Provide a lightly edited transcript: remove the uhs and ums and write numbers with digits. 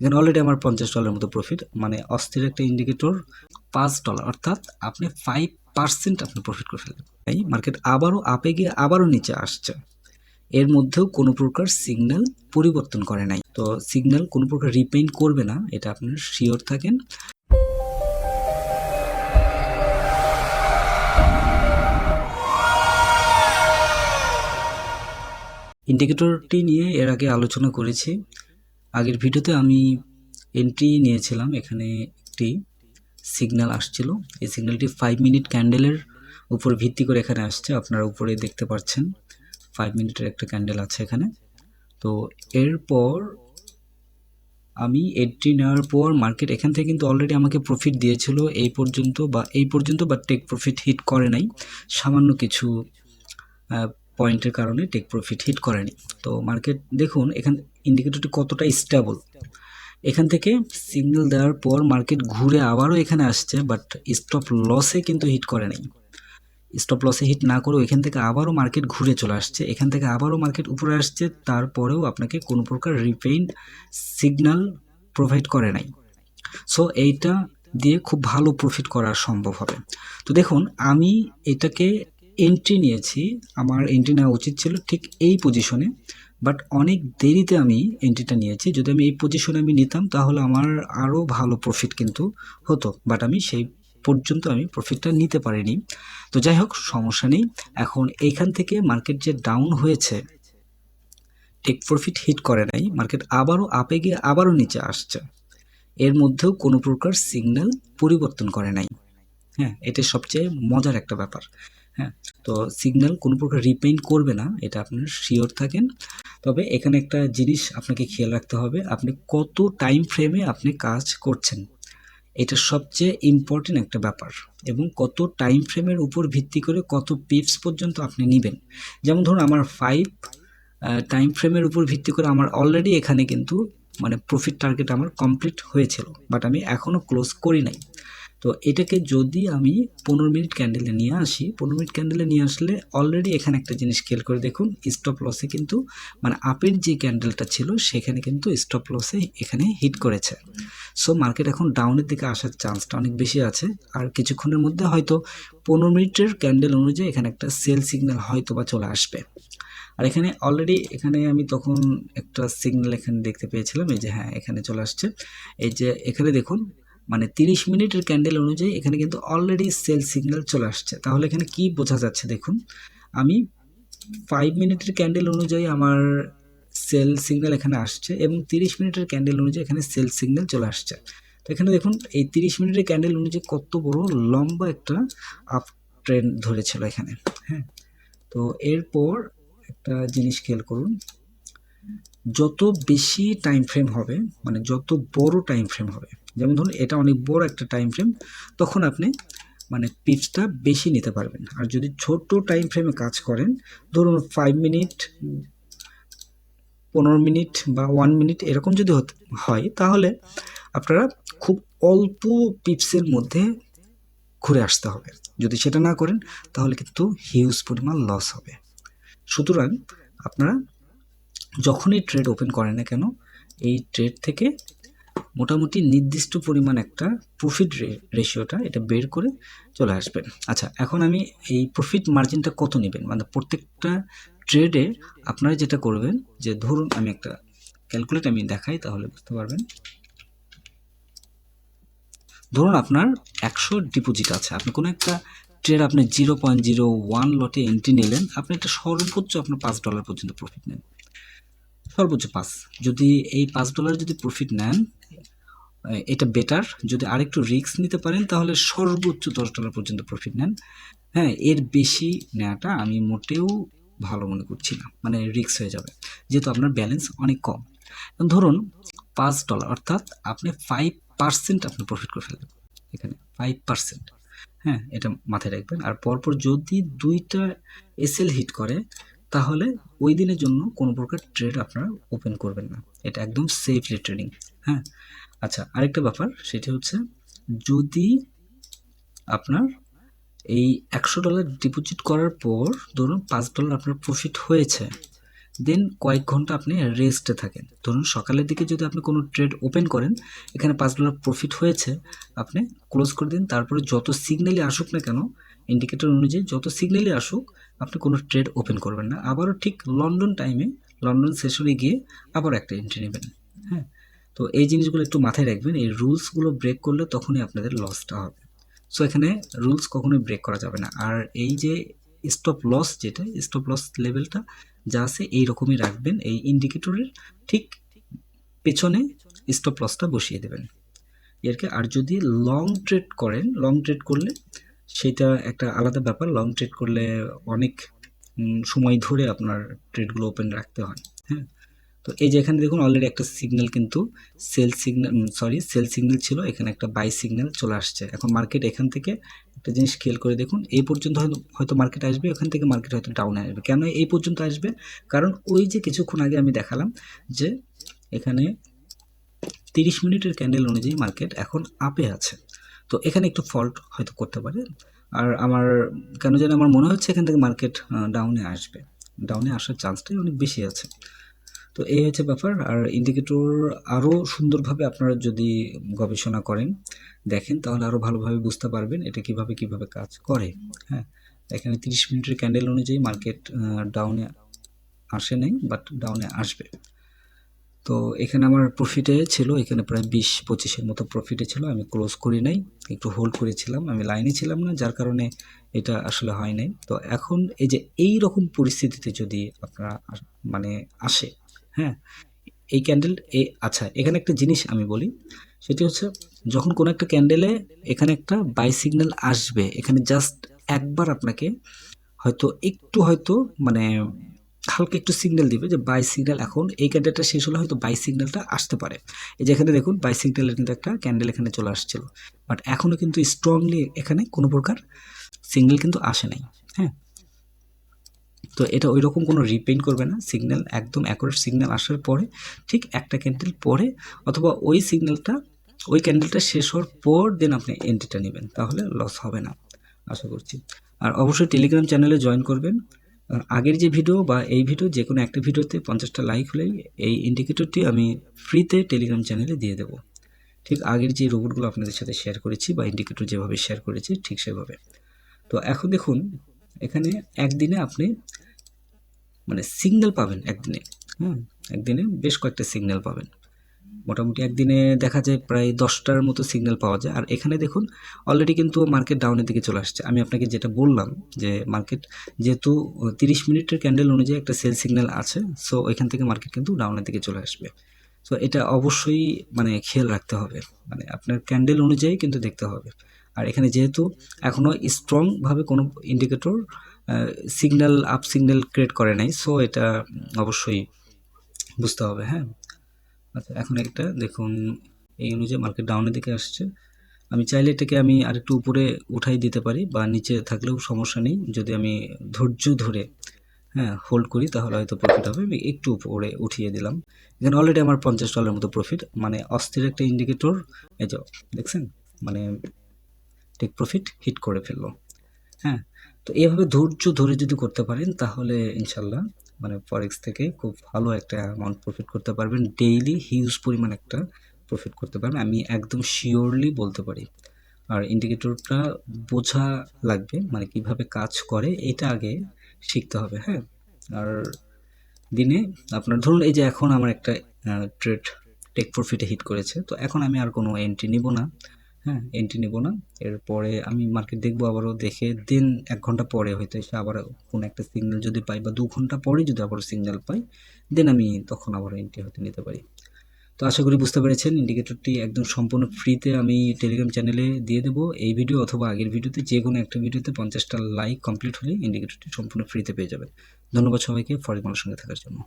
এখানে অলরেডি আমার $50 মতো প্রফিট, মানে অস্থির একটা ইন্ডিকেটর। $5 অর্থাৎ আপনি 5% আপনি প্রফিট করে ফেলবেন। এই মার্কেট আবারও আপে গিয়ে আবারও নিচে আসছে, এর মধ্যেও কোনো প্রকার সিগন্যাল পরিবর্তন করে নাই। তো সিগন্যাল কোনো প্রকার রিপেইন্ট করবে না, এটা আপনার শিওর থাকেন। ইন্ডিকেটরটি নিয়ে এর আগে আলোচনা করেছি। আগের ভিডিওতে আমি এন্ট্রি নিয়েছিলাম, এখানে একটি সিগন্যাল আসছিল। এই সিগন্যালটি 5 মিনিট ক্যান্ডেলের উপর ভিত্তি করে এখানে আসছে, আপনারা উপরে দেখতে পাচ্ছেন 5 মিনিটের একটা ক্যান্ডেল আছে এখানে। তো এরপর আমি এন্ট্রি নেওয়ার পর মার্কেট এখান থেকে কিন্তু অলরেডি আমাকে প্রফিট দিয়েছিল এই পর্যন্ত, বা টেক প্রফিট হিট করে নাই, সামান্য কিছু পয়েন্টের কারণে টেক প্রফিট হিট করেনি। তো মার্কেট দেখুন এখান ইন্ডিকেটরটি কতটা স্টেবল। এখান থেকে সিগন্যাল দেওয়ার পর মার্কেট ঘুরে আবারও এখানে আসছে, বাট স্টপ লসে কিন্তু হিট করে নাই। স্টপ লসে হিট না করেও এখান থেকে আবারও মার্কেট ঘুরে চলে আসছে, এখান থেকে আবারও মার্কেট উপরে আসছে, তারপরেও আপনাকে কোনো প্রকার রিপেইন্ট সিগন্যাল প্রোভাইড করে নাই। সো এইটা দিয়ে খুব ভালো প্রফিট করা সম্ভব হবে। তো দেখুন আমি এটাকে এন্ট্রি নিয়েছি, আমার এন্ট্রি নেওয়া উচিত ছিল ঠিক এই পজিশনে, বাট অনেক দেরিতে আমি এন্ট্রিটা নিয়েছি। যদি আমি এই পজিশনে আমি নিতাম তাহলে আমার আরও ভালো প্রফিট কিন্তু হতো, বাট আমি সেই পর্যন্ত আমি প্রফিটটা নিতে পারিনি। তো যাই হোক, সমস্যা নেই। এখন এইখান থেকে মার্কেট যে ডাউন হয়েছে, টেক প্রফিট হিট করে নাই, মার্কেট আবারও আপে গিয়ে আবারও নিচে আসছে, এর মধ্যেও কোনো প্রকার সিগন্যাল পরিবর্তন করে নাই। হ্যাঁ, এটা সবচেয়ে মজার একটা ব্যাপার। হ্যাঁ, তো সিগন্যাল কোনো প্রকার রিপেইন্ট করবে না, এটা আপনার শিওর থাকেন। তবে এখানে একটা জিনিস আপনাকে খেয়াল রাখতে হবে, আপনি কত টাইম ফ্রেমে আপনি কাজ করছেন, এটা সবচেয়ে ইম্পর্টেন্ট একটা ব্যাপার। এবং কত টাইম ফ্রেমের উপর ভিত্তি করে কত পিপস পর্যন্ত আপনি নেবেন। যেমন ধরুন আমার 5 টাইম ফ্রেমের উপর ভিত্তি করে আমার অলরেডি এখানে কিন্তু মানে প্রফিট টার্গেট আমার কমপ্লিট হয়েছিল, বাট আমি এখনও ক্লোজ করি নাই। তো এটাকে যদি আমি 15 মিনিট ক্যান্ডেলে নিয়ে আসি, 15 মিনিট ক্যান্ডেলে নিয়ে আসলে অলরেডি এখানে একটা জিনিস খেয়াল করে দেখুন, স্টপ লসে কিন্তু মানে আপের যে ক্যান্ডেলটা ছিল সেখানে কিন্তু স্টপ লসে এখানে হিট করেছে। সো মার্কেট এখন ডাউনের দিকে আসার চান্সটা অনেক বেশি আছে, আর কিছুক্ষণের মধ্যে হয়তো 15 মিনিটের ক্যান্ডেল অনুযায়ী এখানে একটা সেল সিগন্যাল হয়তো বা চলে আসবে। আর এখানে অলরেডি এখানে আমি তখন একটা সিগন্যাল এখানে দেখতে পেয়েছিলাম, এই যে হ্যাঁ এখানে চলে আসছে। এই যে এখানে দেখুন মানে 30 মিনিটের ক্যান্ডেল অনুযায়ী এখানে কিন্তু অলরেডি সেল সিগন্যাল চলে আসছে। তাহলে এখানে কি বোঝা যাচ্ছে দেখুন, আমি 5 মিনিটের ক্যান্ডেল অনুযায়ী আমার সেল সিগন্যাল এখানে আসছে এবং 30 মিনিটের ক্যান্ডেল অনুযায়ী এখানে সেল সিগন্যাল চলে আসছে। তো এখানে দেখুন এই 30 মিনিটের ক্যান্ডেল অনুযায়ী কত বড় লম্বা একটা আপ ট্রেন্ড ধরেছিল এখানে। হ্যাঁ, তো এরপর একটা জিনিস খেয়াল করুন, যত বেশি টাইম ফ্রেম হবে মানে যত বড় টাইম ফ্রেম হবে, যেমন ধরুন এটা অনেক বড় একটা টাইম ফ্রেম, তখন আপনি মানে পিপসটা বেশি নিতে পারবেন। আর যদি ছোট টাইম ফ্রেমে কাজ করেন, ধরুন 5 মিনিট, 15 মিনিট বা 1 মিনিট এরকম যদি হয়, তাহলে আপনারা খুব অল্প পিপসের মধ্যে ঘুরে আসতে হবে। যদি সেটা না করেন তাহলে কিন্তু হিউজ পরিমাণ লস হবে। সুতরাং আপনারা যখনই ট্রেড ওপেন করেন না কেন, এই ট্রেড থেকে মোটামুটি নির্দিষ্ট পরিমাণ একটা প্রফিট রেশিওটা এটা বের করে চলে আসবেন। আচ্ছা, এখন আমি এই প্রফিট মার্জিনটা কত নেবেন, মানে প্রত্যেকটা ট্রেডে আপনারা যেটা করবেন, যে ধরুন আমি একটা ক্যালকুলেট আমি দেখাই তাহলে বুঝতে পারবেন। ধরুন আপনার 100 ডিপোজিট আছে, আপনি কোনো একটা ট্রেড আপনি 0.01 লটে এন্ট্রি নিলেন, আপনি একটা সর্বোচ্চ আপনার $5 পর্যন্ত প্রফিট নেন, সর্বোচ্চ 5। যদি এই $5 যদি প্রফিট নেন এটা বেটার। যদি আরেকটু রিস্ক নিতে পারেন তাহলে সর্বোচ্চ $10 পর্যন্ত প্রফিট নেন। হ্যাঁ, এর বেশি নেওয়াটা আমি মোটেও ভালো মনে করছি না, মানে রিস্ক হয়ে যাবে যেহেতু আপনার ব্যালেন্স অনেক কম। ধরুন $5 অর্থাৎ আপনি 5% আপনি প্রফিট করে ফেলবেন এখানে, 5%। হ্যাঁ, এটা মাথায় রাখবেন। আর পরপর যদি 2টা এসএল হিট করে তাহলে ওই দিনের জন্য কোনো প্রকার ট্রেড আপনারা ওপেন করবেন না, এটা একদম সেফলি ট্রেডিং। হ্যাঁ, আচ্ছা, আরেকটা ব্যাপার সেটি হচ্ছে, যদি আপনার এই $100 ডিপোজিট করার পর ধরুন $5 আপনার প্রফিট হয়েছে, দেন কয়েক ঘন্টা আপনি রেস্টে থাকেন। ধরুন সকালের দিকে যদি আপনি কোনো ট্রেড ওপেন করেন, এখানে $5 প্রফিট হয়েছে, আপনি ক্লোজ করে দিন। তারপরে যত সিগন্যালই আসুক না কেন, ইন্ডিকেটর অনুযায়ী যত সিগন্যালই আসুক, আপনি কোনো ট্রেড ওপেন করবেন না। আবারও ঠিক লন্ডন সেশনে গিয়ে আবার একটা এন্ট্রি নেবেন। হ্যাঁ, তো এই জিনিসগুলো একটু মাথায় রাখবেন। এই রুলসগুলো ব্রেক করলে তখনই আপনাদের লসটা হবে। সো এখানে রুলস কখনোই ব্রেক করা যাবে না। আর এই যে স্টপ লস লেভেলটা যা আছে এইরকমই রাখবেন। এই ইন্ডিকেটরের ঠিক পেছনে স্টপ লসটা বসিয়ে দেবেন এরকে। আর যদি লং ট্রেড করলে সেটা একটা আলাদা ব্যাপার। লং ট্রেড করলে অনেক সময় ধরে আপনার ট্রেডগুলো ওপেন রাখতে হয়। হ্যাঁ, তো এই যে এখানে দেখুন অলরেডি একটা সিগন্যাল কিন্তু সেল সিগন্যাল ছিল, এখানে একটা বাই সিগন্যাল চলে আসছে। এখন মার্কেট এখান থেকে একটা জিনিস খেয়াল করে দেখুন, এই পর্যন্ত হয়তো মার্কেট আসবে, ওখান থেকে মার্কেট হয়তো ডাউনে আসবে। কেন এই পর্যন্ত আসবে? কারণ ওই যে কিছুক্ষণ আগে আমি দেখালাম যে এখানে 30 মিনিটের ক্যান্ডেল অনুযায়ী মার্কেট এখন আপে আছে। তো এখানে একটু ফল্ট হয়তো করতে পারে। আর আমার কেন জানি আমার মনে হচ্ছে এখান থেকে মার্কেট ডাউনে আসার চান্সটাই অনেক বেশি আছে। তো এই হচ্ছে ব্যাপার। আর ইন্ডিকেটর আরও সুন্দরভাবে আপনারা যদি গবেষণা করেন, দেখেন, তাহলে আরও ভালোভাবে বুঝতে পারবেন এটা কিভাবে কাজ করে। হ্যাঁ, এখানে 30 মিনিটের ক্যান্ডেল অনুযায়ী মার্কেট ডাউনে আসে নাই, বাট ডাউনে আসবে। তো এখানে আমার প্রফিটে ছিল, এখানে প্রায় 20-25-এর মতো প্রফিটে ছিল। আমি ক্লোজ করি নাই, একটু হোল্ড করেছিলাম, আমি লাইনে ছিলাম না, যার কারণে এটা আসলে হয় নাই। তো এখন এই যে এই রকম পরিস্থিতিতে যদি আপনারা মানে আসে, হ্যাঁ, এই ক্যান্ডেল আচ্ছা, এখানে একটা জিনিস আমি বলি, সেটি হচ্ছে যখন কোনো একটা ক্যান্ডেলে এখানে একটা বাই সিগন্যাল আসবে, এখানে জাস্ট একবার আপনাকে হয়তো মানে হালকা একটু সিগন্যাল দিবে যে বাই সিগন্যাল, এখন এই ক্যান্ডেলটা শেষ হলে হয়তো বাই সিগন্যালটা আসতে পারে। এই যে এখানে দেখুন বাই সিগন্যালের কিন্তু একটা ক্যান্ডেল এখানে চলে আসছিল, বাট এখনও কিন্তু স্ট্রংলি এখানে কোনো প্রকার সিগন্যাল কিন্তু আসে নাই। হ্যাঁ, তো এটা ওই রকম কোনো রিপেইন্ট করবে না। সিগন্যাল একদম অ্যাকুরেট সিগন্যাল আসার পরে ঠিক একটা ক্যান্ডেল পরে, অথবা ওই ক্যান্ডেলটা শেষ হওয়ার পর দেন আপনি এন্ট্রিটা নেবেন, তাহলে লস হবে না আশা করছি। আর অবশ্যই টেলিগ্রাম চ্যানেলে জয়েন করবেন। আগের যে ভিডিও বা এই ভিডিও, যে কোনো একটা ভিডিওতে 50টা লাইক হলেই এই ইন্ডিকেটরটি আমি ফ্রিতে টেলিগ্রাম চ্যানেলে দিয়ে দেবো। ঠিক আগের যে রোবটগুলো আপনাদের সাথে শেয়ার করেছি বা ইন্ডিকেটর যেভাবে শেয়ার করেছি ঠিক সেভাবে। তো এখন দেখুন এখানে একদিনে আপনি মানে সিগন্যাল পাবেন একদিনে বেশ কয়েকটা সিগন্যাল পাবেন। মোটামুটি একদিনে দেখা যায় প্রায় 10টার মতো সিগন্যাল পাওয়া যায়। আর এখানে দেখুন অলরেডি কিন্তু মার্কেট ডাউনের দিকে চলে আসছে। আমি আপনাকে যেটা বললাম যে মার্কেট যেহেতু 30 মিনিটের ক্যান্ডেল অনুযায়ী একটা সেল সিগন্যাল আছে, সো ওইখান থেকে মার্কেট কিন্তু ডাউনের দিকে চলে আসবে। সো এটা অবশ্যই মানে খেয়াল রাখতে হবে, মানে আপনার ক্যান্ডেল অনুযায়ী কিন্তু দেখতে হবে। আর এখানে যেহেতু এখনও স্ট্রংভাবে কোনো ইন্ডিকেটর আপ সিগন্যাল ক্রিয়েট করে নাই, সো এটা অবশ্যই বুঝতে হবে। হ্যাঁ, আচ্ছা, এখন একটা দেখুন এই অনুযায়ী মার্কেট ডাউনের দিকে আসছে। আমি চাইলে এটাকে আমি আরেকটু উপরে উঠাই দিতে পারি, বা নিচে থাকলেও সমস্যা নেই। যদি আমি ধৈর্য ধরে হোল্ড করি তাহলে হয়তো প্রফিট হবে। আমি একটু উপরে উঠিয়ে দিলাম। এখানে অলরেডি আমার $50 মতো প্রফিট, মানে অস্থির একটা ইন্ডিকেটর। এই যে দেখছেন, মানে টেক প্রফিট হিট করে ফেললো। হ্যাঁ, তো এভাবে ধৈর্য ধরে যদি করতে পারেন তাহলে ইনশাল্লাহ মানে ফরেক্স থেকে খুব ভালো একটা অ্যামাউন্ট প্রফিট করতে পারবেন। ডেইলি হিউজ পরিমাণ একটা প্রফিট করতে পারবেন, আমি একদম শিওরলি বলতে পারি। আর ইন্ডিকেটরটা বোঝা লাগবে, মানে কিভাবে কাজ করে এটা আগে শিখতে হবে। হ্যাঁ, আর দিনে আপনার ধরুন এই যে এখন আমার একটা ট্রেড টেক প্রফিটে হিট করেছে, তো এখন আমি আর কোনো এন্ট্রি নিব না। এন্ট্রি নেব না। এরপরে আমি মার্কেট দেখবো, আবারও দেখে দেন 1 ঘন্টা পরে হয়তো এসে আবার কোনো একটা সিগন্যাল যদি পাই, বা 2 ঘন্টা পরে যদি আবারও সিগন্যাল পাই, দেন আমি তখন আবার এন্ট্রি হয়তো নিতে পারি। তো আশা করি বুঝতে পেরেছেন। ইন্ডিকেটরটি একদম সম্পূর্ণ ফ্রিতে আমি টেলিগ্রাম চ্যানেলে দিয়ে দেবো। এই ভিডিও অথবা আগের ভিডিওতে যে কোনো একটা ভিডিওতে 50টা লাইক কমপ্লিট হলে ইন্ডিকেটরটি সম্পূর্ণ ফ্রিতে পেয়ে যাবেন। ধন্যবাদ সবাইকে ফরেক্স বাংলার সঙ্গে থাকার জন্য।